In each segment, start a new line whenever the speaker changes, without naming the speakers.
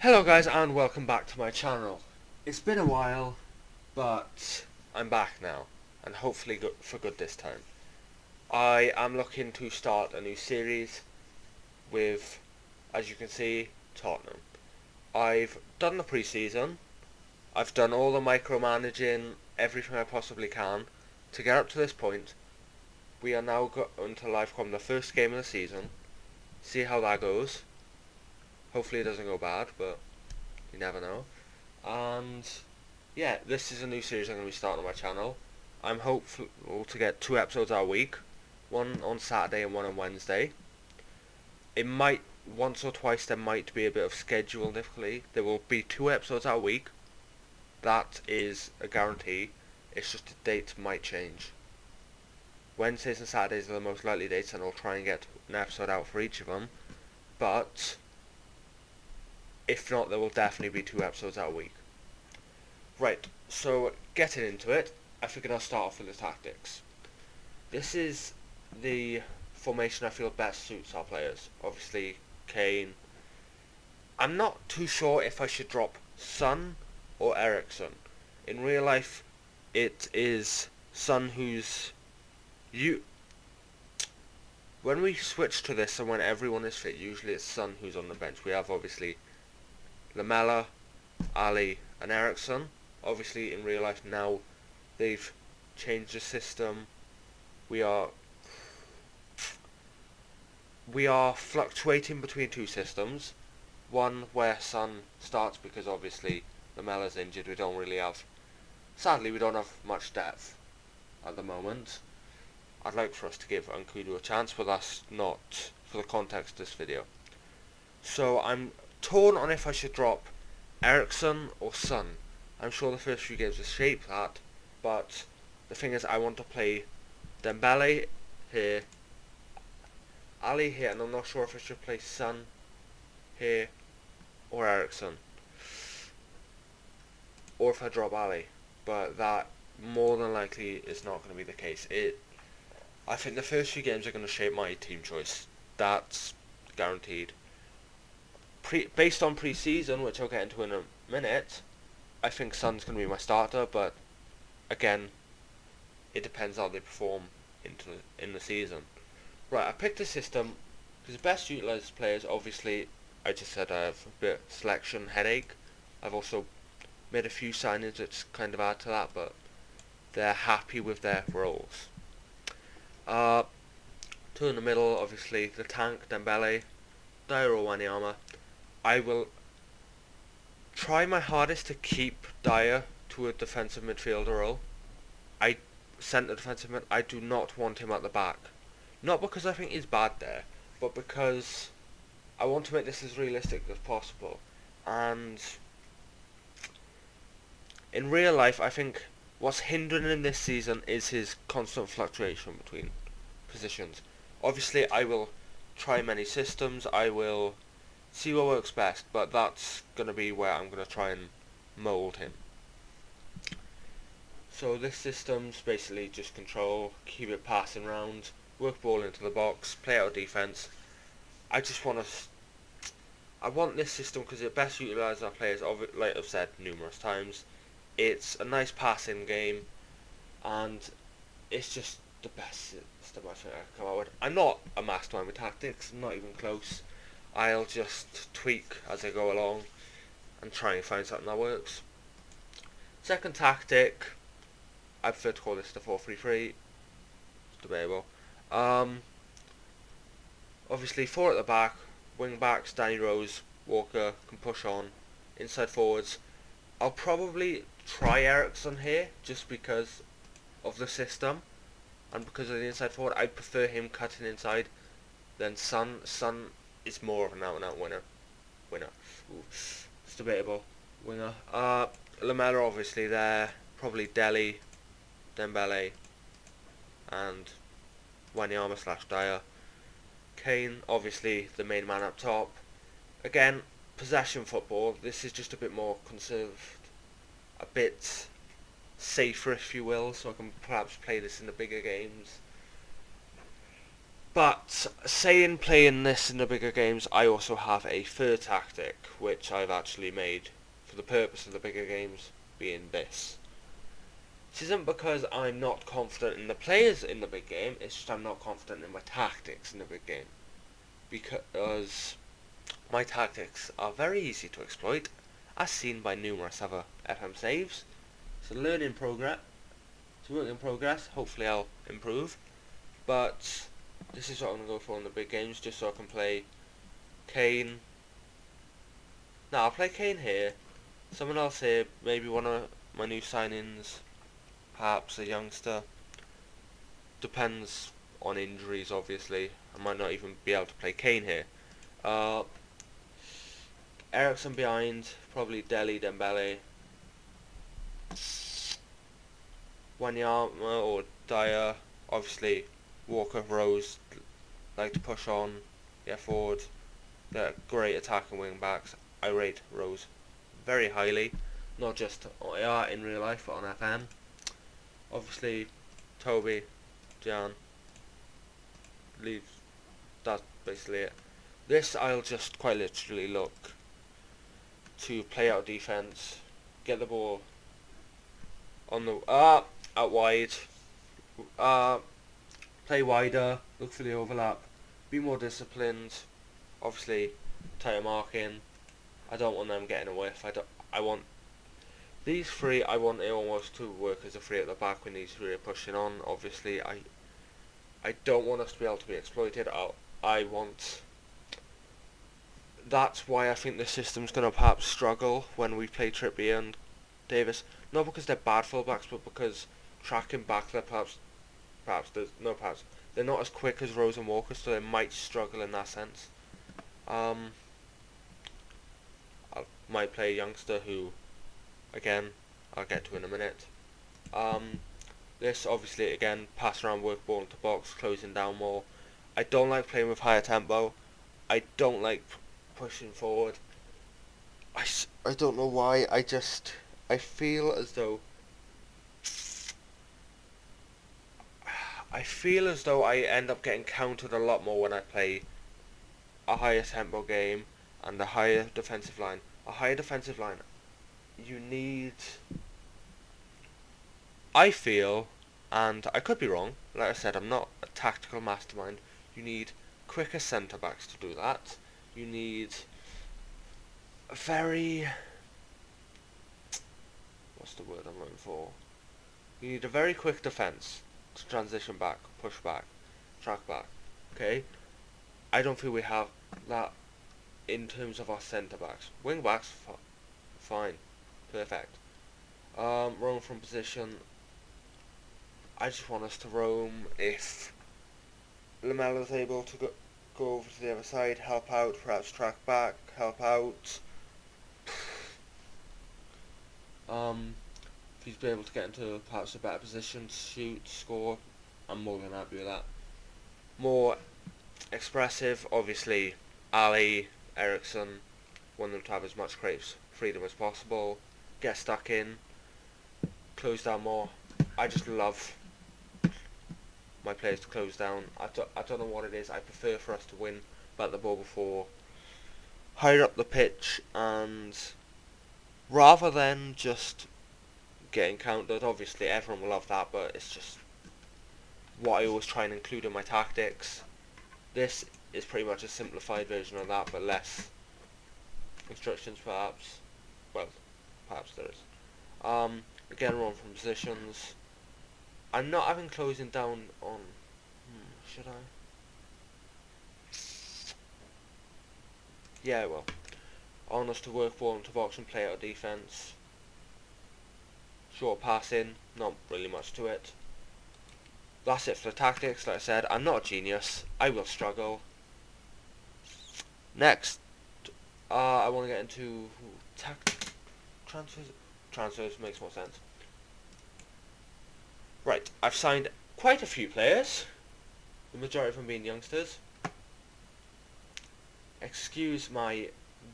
Hello guys and welcome back to my channel. It's been a while, but I'm back now, and hopefully for good this time. I am looking to start a new series with, as you can see, Tottenham. I've done the preseason, I've done all the micromanaging, everything I possibly can to get up to this point. We are now going to live come the first game of the season, see how that goes. Hopefully it doesn't go bad, but you never know. And yeah, this is a new series I'm going to be starting on my channel. I'm hopeful to get 2 episodes a week, one on Saturday and one on Wednesday. It might, once or twice there might be a bit of schedule difficulty. There will be 2 episodes a week. That is a guarantee. It's just the dates might change. Wednesdays and Saturdays are the most likely dates, and I'll try and get an episode out for each of them. But if not, there will definitely be 2 episodes a week. Right, so getting into it, I figured I'll start off with the tactics. This is the formation I feel best suits our players. Obviously, Kane. I'm not too sure if I should drop Son or Eriksen. In real life, it is Son who's... When we switch to this and when everyone is fit, usually it's Son who's on the bench. We have, obviously, Lamela, Ali and Eriksen. Obviously, in real life now, they've changed the system. We are fluctuating between 2 systems. One where Son starts because obviously Lamela's injured. Sadly, we don't have much depth at the moment. I'd like for us to give Nkudu a chance, but that's not for the context of this video. So I'm torn on if I should drop Eriksen or Son. I'm sure the first few games will shape that, but the thing is I want to play Dembele here, Ali here, and I'm not sure if I should play Son here or Eriksen, or if I drop Ali, but that more than likely is not going to be the case. I think the first few games are going to shape my team choice. That's guaranteed. Based on pre-season, which I'll get into in a minute, I think Son's going to be my starter, but again, it depends how they perform in the season. Right, I picked a system because the best utilised players, obviously, I just said I have a bit of selection headache. I've also made a few signings which kind of add to that, but they're happy with their roles. 2 in the middle, obviously, the tank, Dembele, Dyer or Wanyama. I will try my hardest to keep Dyer to a defensive midfielder role. Centre defensive mid. I do not want him at the back. Not because I think he's bad there, but because I want to make this as realistic as possible. And in real life, I think what's hindering him this season is his constant fluctuation between positions. Obviously, I will try many systems. I will see what works best, but that's going to be where I'm going to try and mould him. So this system's basically just control, keep it passing round, work ball into the box, play out defence. I want this system because it best utilises our players, like I've said numerous times. It's a nice passing game, and it's just the best system I think I can come out with. I'm not a mastermind with tactics, not even close. I'll just tweak as I go along and try and find something that works. Second tactic, I prefer to call this the 4-3-3. It's debatable. Obviously 4 at the back, wing backs, Danny Rose, Walker can push on, inside forwards. I'll probably try Eriksen here just because of the system and because of the inside forward. I prefer him cutting inside than Son. Son is more of an out-and-out winner. Ooh, it's debatable. Winger. Lamela obviously there. Probably Dele, Dembele, and Wanyama / Dyer. Kane, obviously the main man up top. Again, possession football. This is just a bit more conserved, a bit safer, if you will, so I can perhaps play this in the bigger games. But saying playing this in the bigger games, I also have a third tactic, which I've actually made for the purpose of the bigger games, being this. This isn't because I'm not confident in the players in the big game, it's just I'm not confident in my tactics in the big game. Because my tactics are very easy to exploit, as seen by numerous other FM saves. It's a learning progress, it's a work in progress, hopefully I'll improve. But this is what I'm going to go for in the big games, just so I can play Kane. Now I'll play Kane here, someone else here, maybe one of my new signings, perhaps a youngster. Depends on injuries, obviously. I might not even be able to play Kane here. Ericsson behind, probably Dele, Dembele, Wanyama or Dyer. Obviously, Walker, Rose like to push on, get forward. They're great attacking wing backs. I rate Rose very highly, not just on AR in real life, but on FM. Obviously, Toby, Jan, leaves. That's basically it. This I'll just quite literally look to play out defense, get the ball on the out wide, play wider, look for the overlap, be more disciplined. Obviously, tighter marking. I don't want them getting a whiff. I want these three. I want it almost to work as a three at the back when these three are pushing on. Obviously, I don't want us to be able to be exploited. I want. That's why I think this system's going to perhaps struggle when we play Trippier and Davis. Not because they're bad fullbacks, but because tracking back, they're perhaps they're not as quick as Rose and Walker, so they might struggle in that sense. I might play a youngster who, again, I'll get to in a minute. This obviously again, pass around, work ball into box, closing down more. I don't like playing with higher tempo. I don't like pushing forward. I don't know why. I feel as though I end up getting countered a lot more when I play a higher tempo game and a higher defensive line. A higher defensive line, you need. I feel, and I could be wrong. Like I said, I'm not a tactical mastermind. You need quicker centre backs to do that. You need a very. What's the word I'm looking for? You need a very quick defence to transition back, push back, track back. Okay? I don't feel we have that in terms of our centre backs. Wing backs, fine, perfect. Roam from position. I just want us to roam. If Lamella's able to go over to the other side, help out, perhaps track back, help out. If he's been able to get into perhaps a better position, shoot, score, I'm more than happy with that. More expressive, obviously, Ali, Ericsson, want them to have as much creative freedom as possible, get stuck in, close down more. I just love my players to close down. I don't know what it is. I prefer for us to win back the ball before, higher up the pitch, and rather than just getting countered. Obviously everyone will love that, but it's just what I always try and include in my tactics. This is pretty much a simplified version of that, but less instructions perhaps. Well, perhaps there is. Again, run from positions. I'm not having closing down on. Should I? Yeah, well. I want us to work ball into box and play out defence. Short passing, not really much to it. That's it for the tactics. Like I said, I'm not a genius. I will struggle. Next, I want to get into transfers. Transfers makes more sense. Right, I've signed quite a few players. The majority of them being youngsters. Excuse my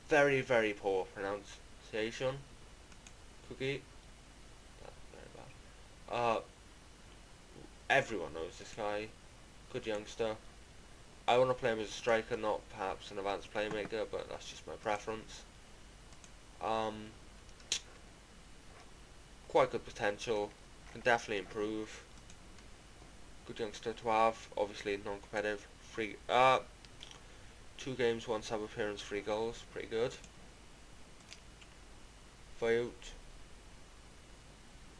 very, very poor pronunciation. Cookie. Very bad. Everyone knows this guy. Good youngster. I want to play him as a striker, not perhaps an advanced playmaker, but that's just my preference. Quite good potential, can definitely improve. Good youngster to have, obviously non-competitive. 2 games, 1 sub appearance, 3 goals, pretty good.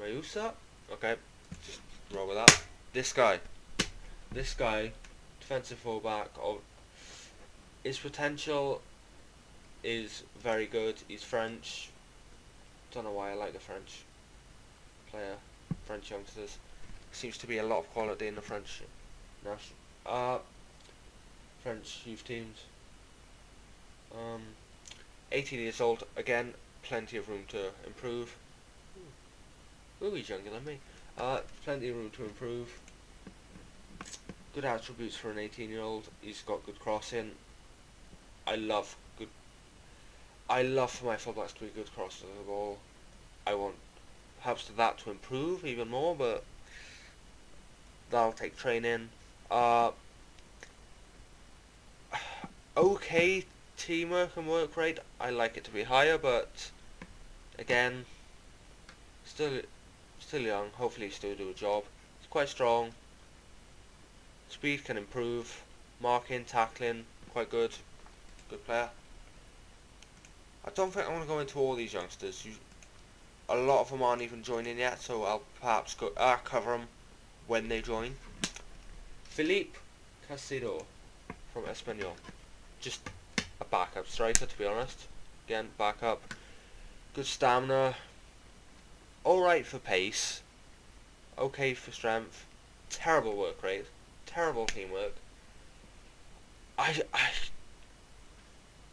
Mayusa? Okay, just roll with that. This guy, defensive fullback. His potential is very good. He's French. Don't know why I like the French youngsters. Seems to be a lot of quality in the French youth teams. 18 years old, again, plenty of room to improve. Ooh, he's younger than me. Plenty of room to improve. Good attributes for an 18-year-old. He's got good crossing. I love for my fullbacks to be good crossers of the ball. I want perhaps that to improve even more, but that'll take training. Okay, teamwork and work rate. I like it to be higher, but again, still young. Hopefully, still do a job. He's quite strong. Speed can improve. Marking, tackling, quite good. Good player. I don't think I want to go into all these youngsters. A lot of them aren't even joining yet, so I'll perhaps cover them when they join. Philippe Casido from Espanyol. Just a backup striker, to be honest. Again, backup. Good stamina. Alright for pace. Okay for strength. Terrible work rate. Terrible teamwork.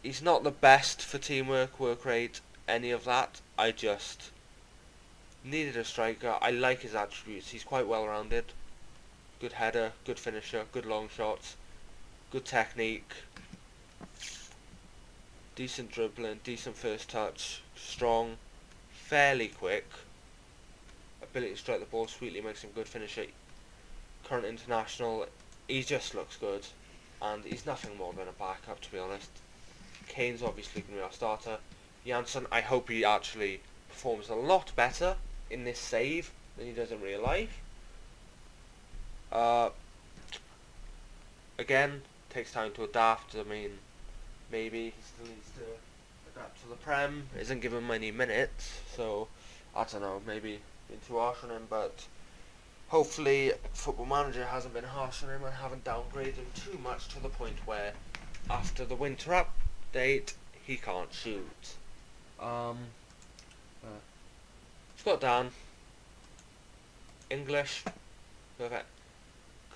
He's not the best for teamwork, work rate, any of that. I just needed a striker. I like his attributes. He's quite well rounded. Good header, good finisher, good long shots, good technique, decent dribbling, decent first touch, strong, fairly quick, ability to strike the ball sweetly, makes him good finisher. Current international, he just looks good, and he's nothing more than a backup, to be honest. Kane's obviously going to be our starter. Janssen, I hope he actually performs a lot better in this save than he does in real life. Again, takes time to adapt. I mean, maybe he still needs to adapt to the Prem. Isn't given many minutes, so I don't know. Maybe been too harsh on him, but hopefully, Football Manager hasn't been harsh on him and haven't downgraded him too much to the point where after the winter update he can't shoot. Scott Dan, English, perfect.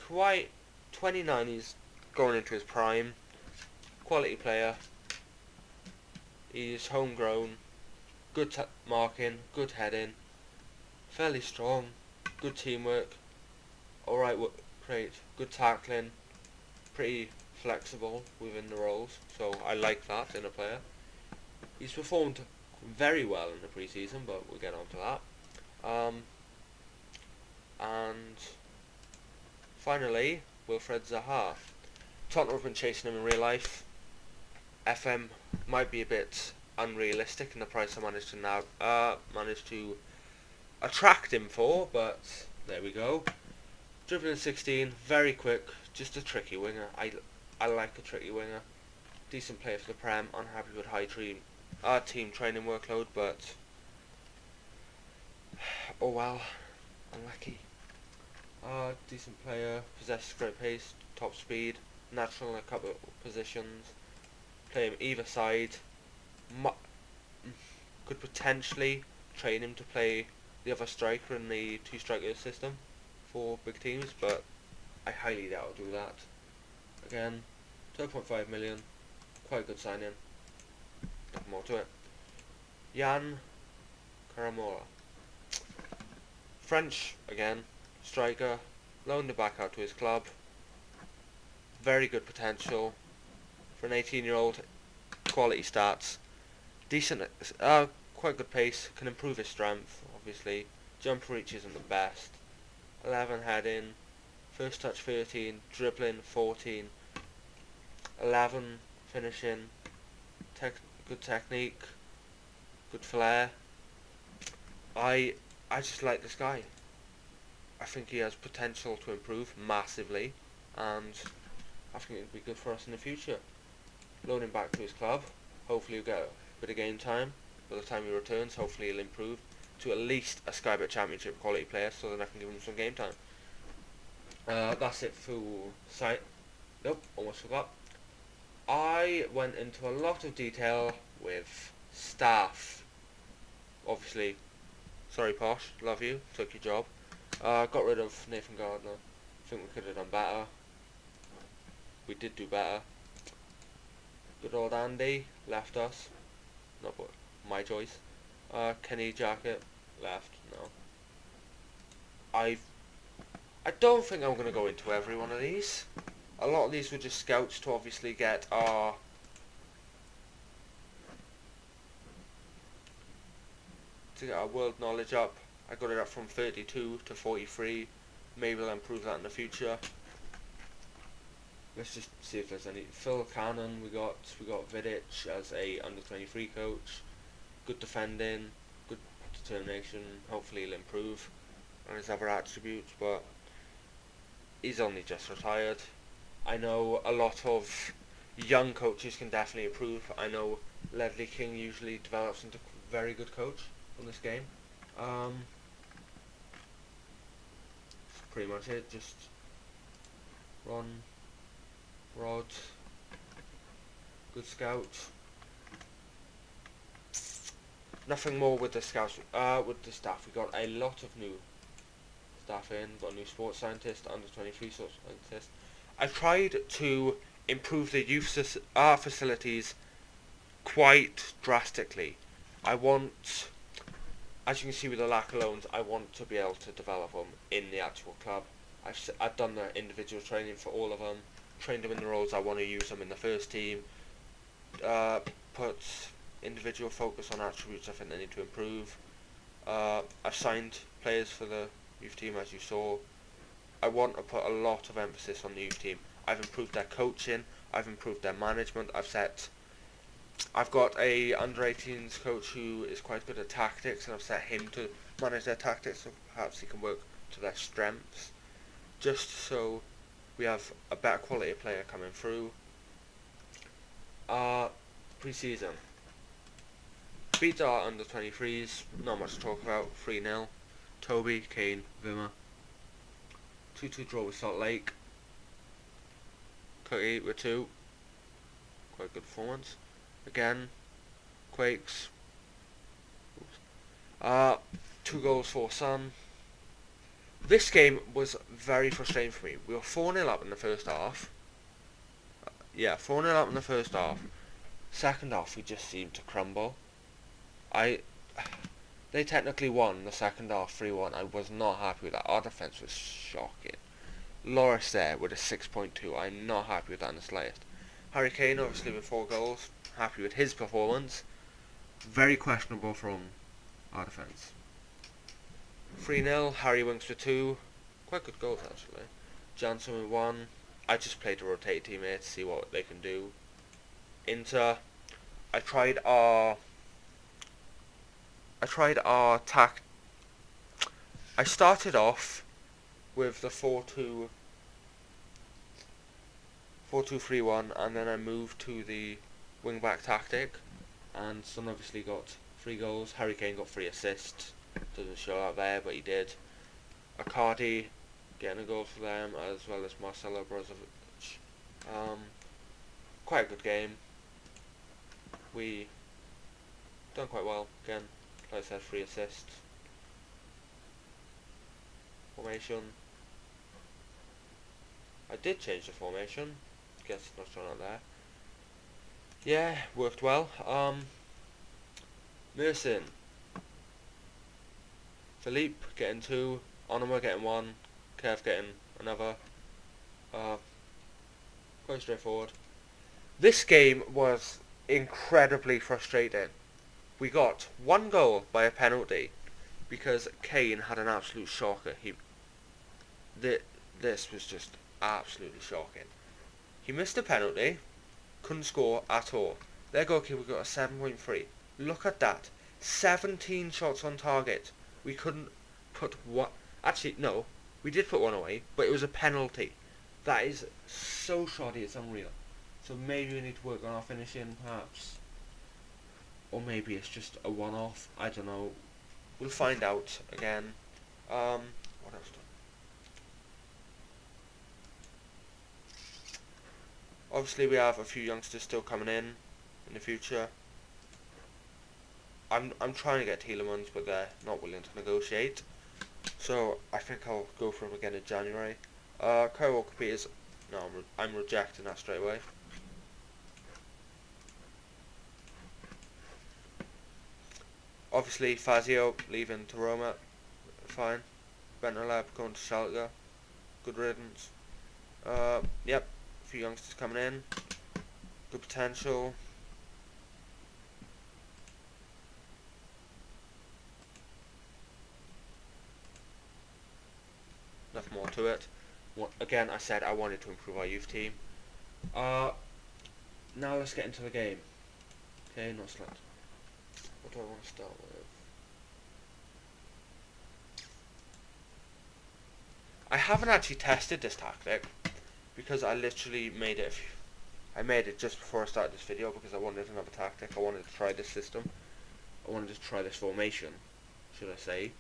Quite 29, he's going into his prime. Quality player. He's homegrown. Good marking, good heading. Fairly strong. Good teamwork. Alright work rate. Good tackling. Pretty flexible within the roles. So I like that in a player. He's performed very well in the preseason, but we'll get on to that. And finally, Wilfred Zaha. Tottenham have been chasing him in real life. FM might be a bit unrealistic in the price I managed to attract him for, but there we go. Dribbling 16, very quick, just a tricky winger. I like a tricky winger. Decent player for the Prem. Unhappy with high team training workload, but oh well, unlucky. Decent player, possesses great pace, top speed, natural in a couple of positions. Play him either side. Could potentially train him to play the other striker in the 2-striker system for big teams, but I highly doubt I'll do that. Again, 12.5 million, quite a good signing. Nothing more to it. Jan Karamora. French, again, striker, loaned it back out to his club. Very good potential. For an 18-year-old, quality stats. Decent, quite good pace, can improve his strength, obviously. Jump reach isn't the best. 11 heading, first touch 13, dribbling 14. 11, finishing, good technique, good flair. I just like this guy. I think he has potential to improve massively, and I think it'd be good for us in the future. Loan him back to his club. Hopefully he'll get a bit of game time. By the time he returns, hopefully he'll improve to at least a Sky Bet Championship quality player, so that I can give him some game time. That's it for site. Nope, almost forgot. I went into a lot of detail with staff. Obviously, sorry Posh, love you, took your job. Got rid of Nathan Gardner. Think we could have done better. We did do better. Good old Andy left us. Not my choice. Kenny Jacket left. No. I don't think I'm gonna go into every one of these. A lot of these were just scouts to obviously get our world knowledge up. I got it up from 32 to 43. Maybe I'll improve that in the future. Let's just see if there's any. Phil Cannon, we got Vidic as a under 23 coach. Good defending, good determination. Hopefully he'll improve on his other attributes, but he's only just retired. I know a lot of young coaches can definitely improve. I know Ledley King usually develops into a very good coach on this game. Pretty much it. Just Ron, Rod, good scout. Nothing more with the scouts. With the staff, we got a lot of new staff in. Got a new sports scientist, under 23 sports scientist. I tried to improve the youth facilities quite drastically. I want, as you can see with the lack of loans, I want to be able to develop them in the actual club. I've done the individual training for all of them, trained them in the roles I want to use them in the first team, put individual focus on attributes I think they need to improve. I've signed players for the youth team, as you saw. I want to put a lot of emphasis on the youth team. I've improved their coaching, I've improved their management, I've got a under-18s coach who is quite good at tactics, and I've set him to manage their tactics, so perhaps he can work to their strengths, just so we have a better quality player coming through. Preseason. Beat our under 23s, not much to talk about. 3-0. Toby, Kane, Vimmer. 2-2 draw with Salt Lake. Cookie with 2. Quite good performance. Again, Quakes. 2 goals for Sun. This game was very frustrating for me. We were 4-0 up in the first half. 4-0 up in the first half. Second half, we just seemed to crumble. They technically won the second half 3-1. I was not happy with that. Our defence was shocking. Loris there with a 6.2. I'm not happy with that in the slightest. Harry Kane obviously with 4 goals. Happy with his performance. Very questionable from our defence. 3-0. Harry Winks with 2. Quite good goals actually. Jansen with 1. I just played a rotated team here to see what they can do. Inter. I tried our I started off with the 4-2-3-1, and then I moved to the wing-back tactic, and Son obviously got 3 goals. Harry Kane got 3 assists. Doesn't show out there, but he did. Icardi getting a goal for them, as well as Marcelo Brozovic. Quite a good game. We done quite well. Again, like I said, 3 assists. Formation. I did change the formation. Guess it's not shown out there. Yeah, worked well. Merson. Philippe getting 2. Onoma getting 1. Kev getting another. Quite straightforward. This game was incredibly frustrating. We got 1 goal by a penalty because Kane had an absolute shocker. This was just absolutely shocking. He missed a penalty, couldn't score at all. Their goalkeeper got a 7.3. Look at that. 17 shots on target. We couldn't put one. Actually, no. We did put one away, but it was a penalty. That is so shoddy, it's unreal. So maybe we need to work on our finishing, perhaps. Or maybe it's just a one-off. I don't know. We'll find out again. What else? Obviously, we have a few youngsters still coming in the future. I'm trying to get Tielemans, but they're not willing to negotiate. So I think I'll go for him again in January. Kyle Walker-Peters. No, I'm rejecting that straight away. Obviously, Fazio leaving to Roma. Fine. Bentaleb going to Schalke. Good riddance. Yep. A few youngsters coming in. Good potential. Nothing more to it. Again, I said I wanted to improve our youth team. Now let's get into the game. Okay, not select. What do I want to start with? I haven't actually tested this tactic because I literally made it. I made it just before I started this video because I wanted another tactic. I wanted to try this system. I wanted to try this formation, should I say?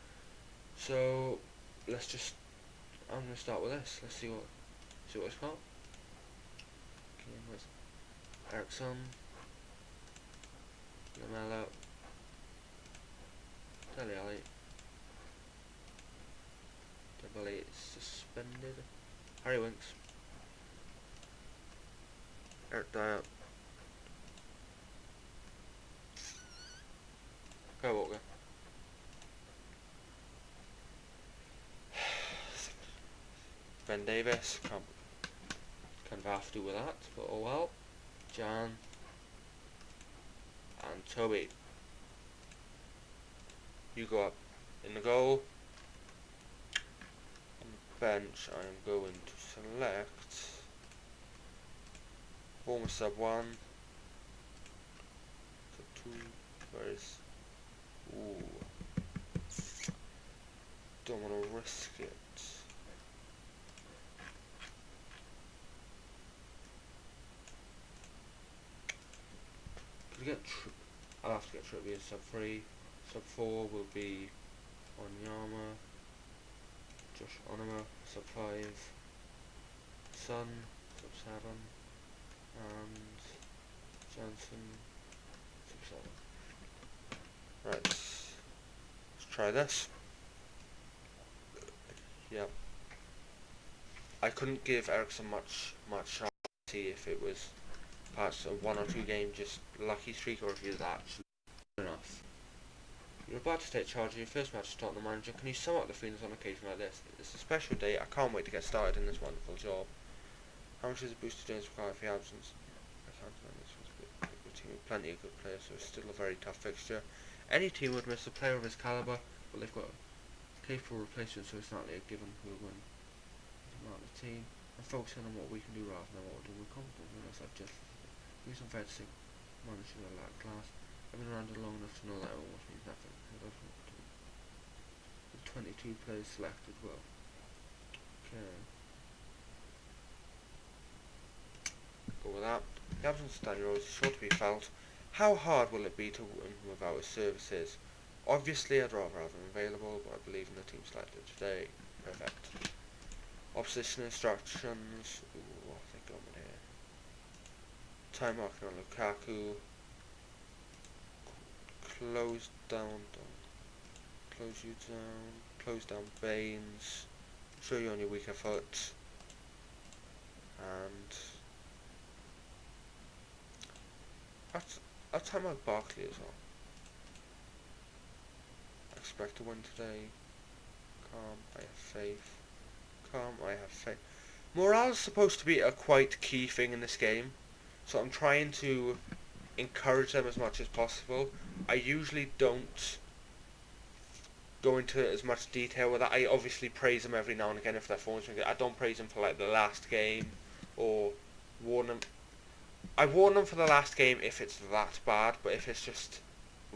So let's just. I'm gonna start with this. Let's see what it's got. Okay, where's Ericsson, Lamella, Dele Alli. Dele is suspended. Harry Winks. Eric Dyer. Kyle Walker. Ben Davis. Can't have to do with that, but oh well. Jan. And Toby. You go up in the goal. On the bench, I am going to select former sub 1. Sub 2. Where is. Ooh. Don't want to risk it. I'll have to get Trippier sub 3. Sub 4 will be Onyama, Josh Onama, sub 5, Sun, sub 7, and Johnson, sub 7. Right, let's try this. Yep. I couldn't give Ericsson much chance to see if it was perhaps a 1 or 2 game just lucky streak or if he was actually good enough. You're about to take charge of your first match as Tottenham manager. Can you sum up the feelings on an occasion like this? It's a special day. I can't wait to get started in this wonderful job. How much is a booster James required for your absence? I can't remember. This was a good team with plenty of good players, so it's still a very tough fixture. Any team would miss a player of his calibre, but they've got a capable replacement, so it's not like a given who will win the team. And focusing on what we can do rather than what we're doing with confidence. Unless I've just it's unfair to say managing a lack class. I've been around it long enough to know that almost means nothing. The 22 players selected, well. Okay. Go with that. The absence of Danny Rose is sure to be felt. How hard will it be to win without his services? Obviously, I'd rather have him available, but I believe in the team selected today. Perfect. Opposition instructions. Ooh, what have they got in here? Time marking on Lukaku. Close you down. Close down Baines. Show you on your weaker foot. And I'll time out Barkley as well. I expect to win today. Calm, I have faith. Calm, I have faith. Morale is supposed to be a quite key thing in this game, so I'm trying to encourage them as much as possible. I usually don't go into as much detail with that. I obviously praise them every now and again if their form's been good. I don't praise them for like the last game or warn them. I warn them for the last game if it's that bad, but if it's just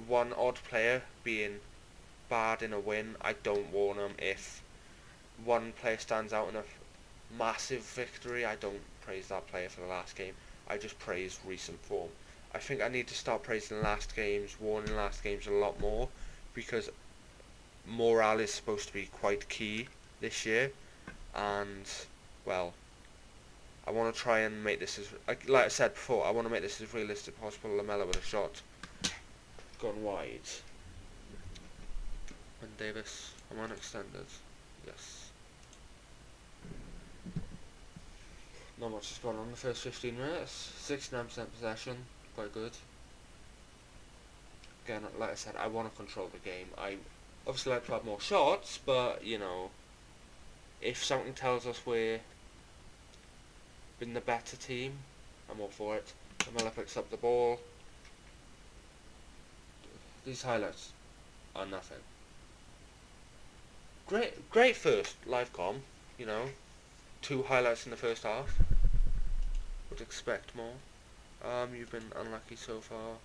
one odd player being bad in a win, I don't warn them. If one player stands out in a massive victory, I don't praise that player for the last game. I just praise recent form. I think I need to start praising last games, warning last games a lot more, because morale is supposed to be quite key this year, and, well, I want to try and make this as, like I said before, I want to make this as realistic as possible. Lamella with a shot gone wide. And Davis, I'm on extended. Yes. Not much has gone on in the first 15 minutes. 69% possession, quite good. Again, like I said, I want to control the game. I obviously like to have more shots, but, you know, if something tells us we're been the better team, I'm all for it. Lamella picks up the ball. These highlights are nothing. Great first live com, you know. 2 highlights in the first half. Would expect more. You've been unlucky so far.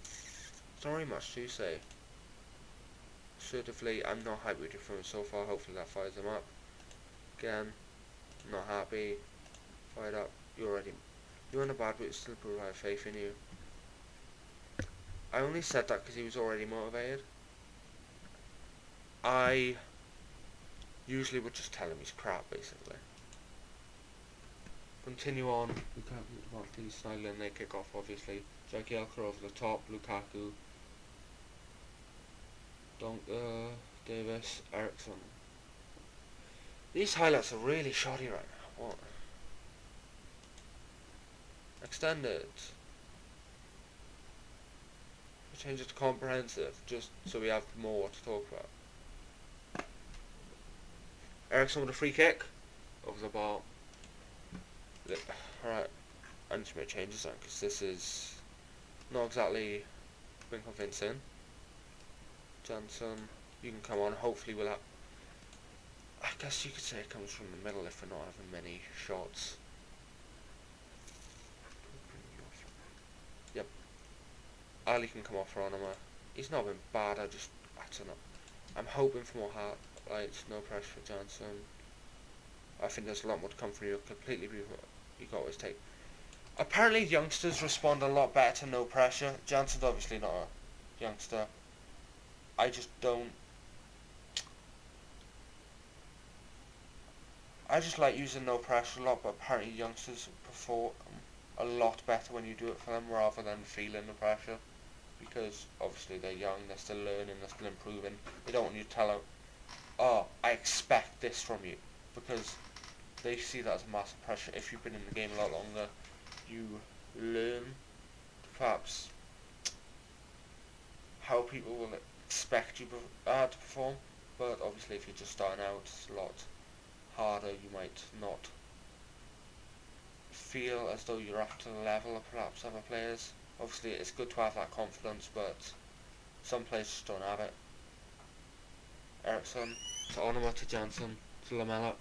There's not really much to say. Assertively, I'm not happy with your performance so far. Hopefully that fires them up. Again, not happy. Fired up. You're in a bad but still prove I have faith in you. I only said that because he was already motivated. I usually would just tell him he's crap, basically. Continue on. Lukaku, Snyder, and they kick off, obviously. Jagielka over the top. Lukaku. Davis. Ericsson. These highlights are really shoddy right now. What? Extended. Change it to comprehensive, just so we have more to talk about. Ericsson with a free kick over the bar. Alright, I need to make changes then, because this is not exactly been convincing. Johnson, you can come on. Hopefully we'll have, I guess you could say it comes from the middle if we're not having many shots. Yep. Ali can come off for Onoma. He's not been bad, I don't know. I'm hoping for more highlights, no pressure for Johnson. I think there's a lot more to come from you. Completely be what you can always take. Apparently youngsters respond a lot better to no pressure. Johnson's obviously not a youngster. I just like using no pressure a lot, but apparently youngsters perform a lot better when you do it for them rather than feeling the pressure. Because obviously they're young, they're still learning, they're still improving. They don't want you to tell them, oh, I expect this from you. Because they see that as a massive pressure. If you've been in the game a lot longer, you learn perhaps how people will expect you to perform. But obviously if you're just starting out, it's a lot harder. You might not feel as though you're up to the level of perhaps other players. Obviously it's good to have that confidence, but some players just don't have it. Ericsson to Onoma to Janssen to Lamella.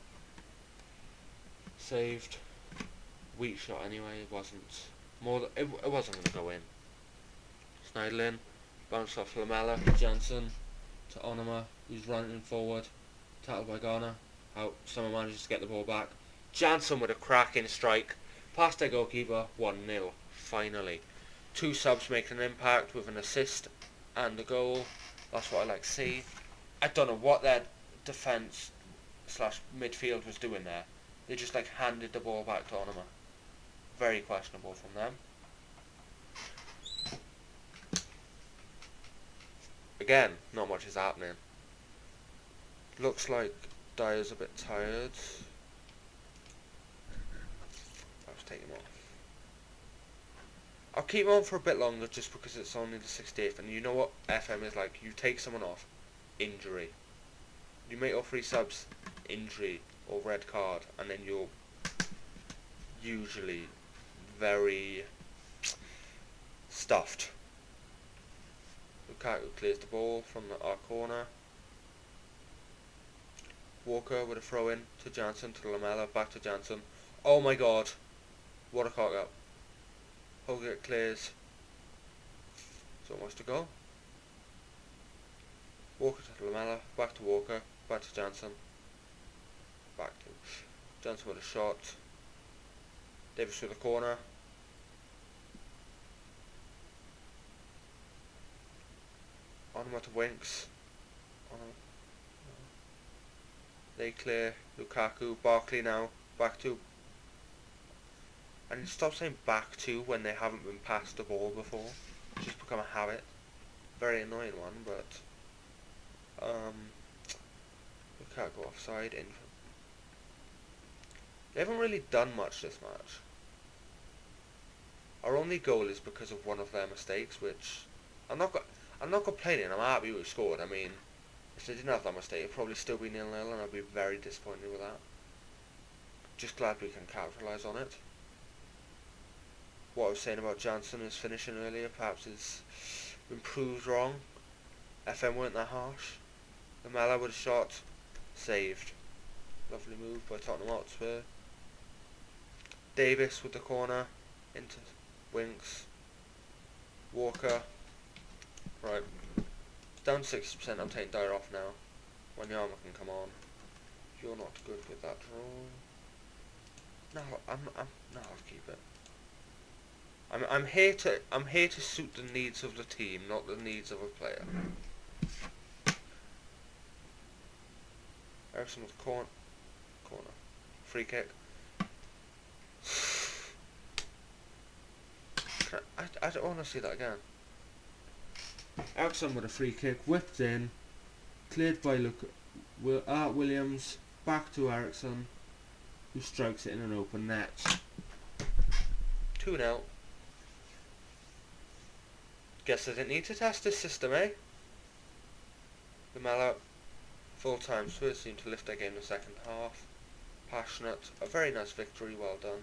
Saved. Weak shot anyway. It wasn't more. It wasn't going to go in. Snyder in. Bounce off Lamella. Janssen to Onoma, who's running forward. Tackled by Garner. Out. Someone manages to get the ball back. Janssen with a cracking strike. Past their goalkeeper. 1-0. Finally. 2 subs making an impact with an assist and a goal. That's what I like to see. I don't know what their defence / midfield was doing there. They just like handed the ball back to Onoma. Very questionable from them. Again, not much is happening. Looks like Dyer's a bit tired. I'll just take him off. I'll keep him on for a bit longer just because it's only the 68th, and you know what FM is like. You take someone off, injury. You make all 3 subs, injury or red card, and then you're usually very stuffed. Lukaku clears the ball from our corner. Walker with a throw in to Janssen to Lamella, back to Janssen. Oh my god. Watercock up. Hogarth clears. It's almost a goal. Walker to Lamella. Back to Walker. Back to Jansen. Back to Jansen with a shot. Davis with a corner. Onward to Winks. They clear. Lukaku. Barkley now. Back to. And stop saying back to when they haven't been passed the ball before. It's just become a habit. Very annoying one, but Lukaku offside. They haven't really done much this match. Our only goal is because of one of their mistakes, which I'm not complaining. I'm happy we scored. I mean, if they didn't have that mistake, it'd probably still be 0-0, and I'd be very disappointed with that. Just glad we can capitalise on it. What I was saying about Jansen, his finishing earlier, perhaps is been proved wrong. FM weren't that harsh. Lamella with a shot, saved. Lovely move by Tottenham Hotspur. Davis with the corner, into Winks. Walker. Right. Down 60%, I'm taking Dyer off now. Wanyama can come on. You're not good with that draw. No, I'll keep it. I'm here to suit the needs of the team, not the needs of a player. Ericsson with corner. Free kick. I don't want to see that again. Ericsson with a free kick, whipped in, cleared by Williams, back to Ericsson, who strikes it in an open net. 2-0. Guess I didn't need to test this system, eh? Lamella, full-time Spurs seemed to lift their game in the second half. Passionate, a very nice victory, well done.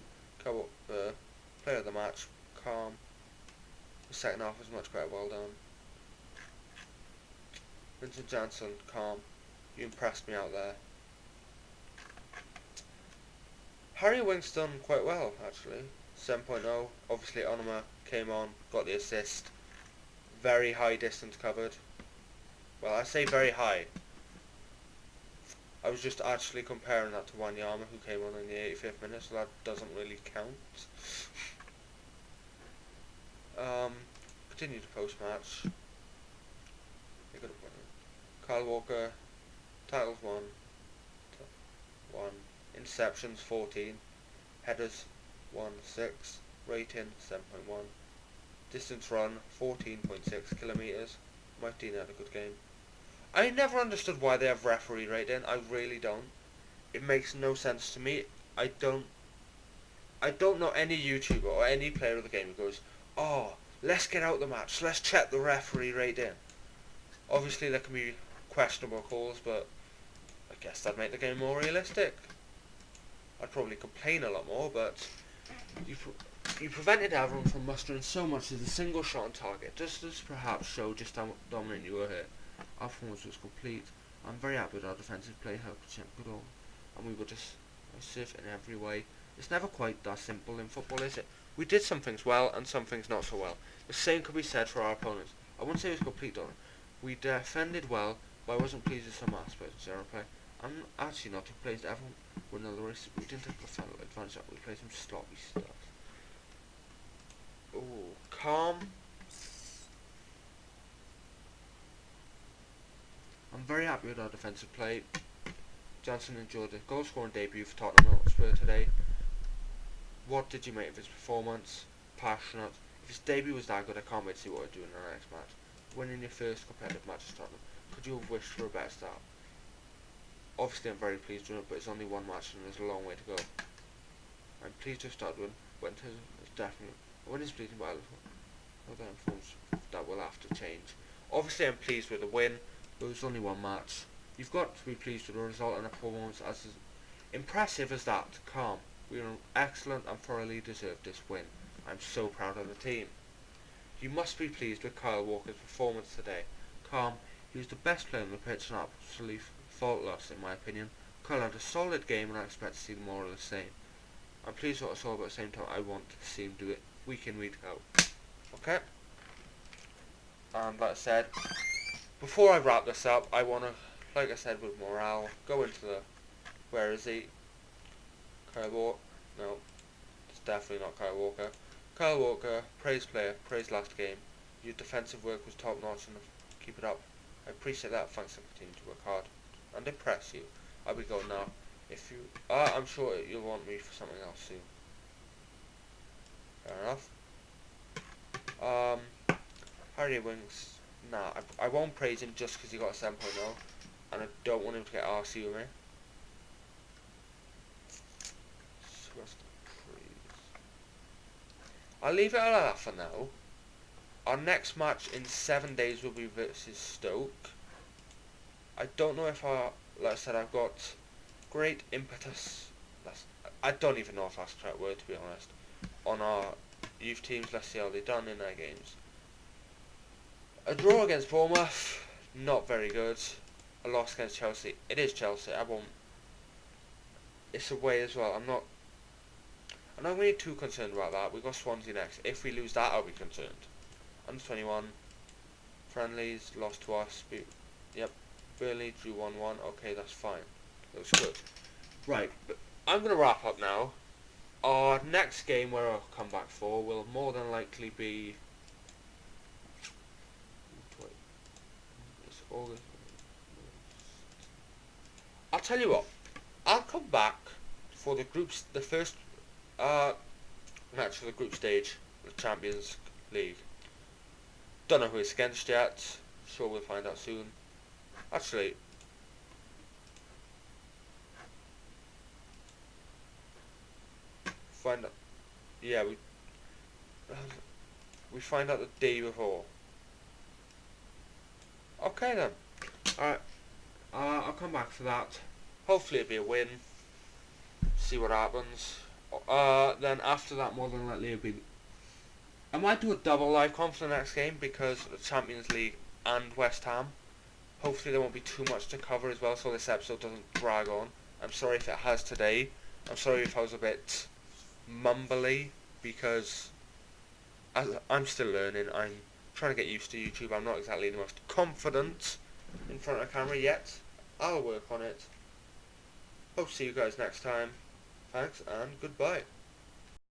Player of the match, calm. The second half was much better, well done. Vincent Janssen, calm. You impressed me out there. Harry Winks done quite well, actually. 7.0. Obviously, Onoma came on, got the assist. Very high distance covered. Well, I say very high. I was just actually comparing that to Wanyama, who came on in the 85th minute, so that doesn't really count. Continue to post-match. Kyle Walker, titles 1. Interceptions 14. Headers 1.6. Rating 7.1. Distance run 14.6 kilometers. Mike Dean had a good game. I never understood why they have referee rating. I really don't. It makes no sense to me. I don't know any YouTuber or any player of the game who goes, "Oh, let's get out the match. Let's check the referee rating." Obviously, there can be questionable calls, but I guess that'd make the game more realistic. I'd probably complain a lot more, but you prevented everyone from mustering so much as a single shot on target. Does this perhaps show just how dominant you were here? Our performance was complete. I'm very happy with our defensive play, helped to check good all, and we were decisive in every way. It's never quite that simple in football, is it? We did some things well and some things not so well. The same could be said for our opponents. I wouldn't say it was complete dominance. We defended well, but I wasn't pleased with some aspects of our play. I'm actually not too pleased. Everyone were in the race. We didn't take the advantage that we played some sloppy stuff. Ooh, calm. I'm very happy with our defensive play. Jansen enjoyed a goal scoring debut for Tottenham Hotspur today. What did you make of his performance? Passionate. If his debut was that good, I can't wait to see what he'll do in the next match. Winning your first competitive match at Tottenham, could you have wished for a better start? Obviously I'm very pleased with it, but it's only one match and there's a long way to go. I'm pleased to have started with Winter is definitely when he's pleasing, but other forms that will have to change. Obviously I'm pleased with the win, but it was only one match. You've got to be pleased with the result and a performance as impressive as that. Calm. We are excellent and thoroughly deserved this win. I'm so proud of the team. You must be pleased with Kyle Walker's performance today. Calm. He was the best player on the pitch and absolutely faultless in my opinion. Kyle had a solid game and I expect to see more of the same. I'm pleased with what I saw, but at the same time I want to see him do it week in, week out. Okay? And like I said, before I wrap this up, I want to, like I said with morale, go into the, where is he? Kyle Walker? No, it's definitely not Kyle Walker. Kyle Walker, praise player, praise last game. Your defensive work was top notch and keep it up. I appreciate that, thanks and continue to work hard and impress you. I'll be going now. If you, I'm sure you'll want me for something else soon. Fair enough. Harry Winks, nah, I won't praise him just because he got a 7.0, and I don't want him to get RC with me. I'll leave it at that for now. Our next match in 7 days will be versus Stoke. I don't know if like I said, I've got great impetus. I don't even know if that's the correct word, to be honest. On our youth teams, let's see how they've done in their games. A draw against Bournemouth, not very good. A loss against Chelsea. It is Chelsea. I won't. It's away as well. I'm not really too concerned about that. We've got Swansea next. If we lose that, I'll be concerned. Under 21 friendlies, lost to us. Yep. Burnley drew 1-1. Okay, that's fine. Looks good. Right, but I'm going to wrap up now. Our next game where I'll come back for will more than likely be... It's August. I'll tell you what. I'll come back for the first match of the group stage of the Champions League. Don't know who it's against yet. Sure we'll find out soon. Actually, find out. Yeah, we find out the day before. Okay then. Alright. I'll come back for that. Hopefully it'll be a win. See what happens. Then after that, more than likely it'll be. I might do a double live conf for the next game because of the Champions League and West Ham. Hopefully there won't be too much to cover as well, so this episode doesn't drag on. I'm sorry if it has today. I'm sorry if I was a bit mumbly because I'm still learning. I'm trying to get used to YouTube. I'm not exactly the most confident in front of a camera yet. I'll work on it. Hope to see you guys next time. Thanks and goodbye.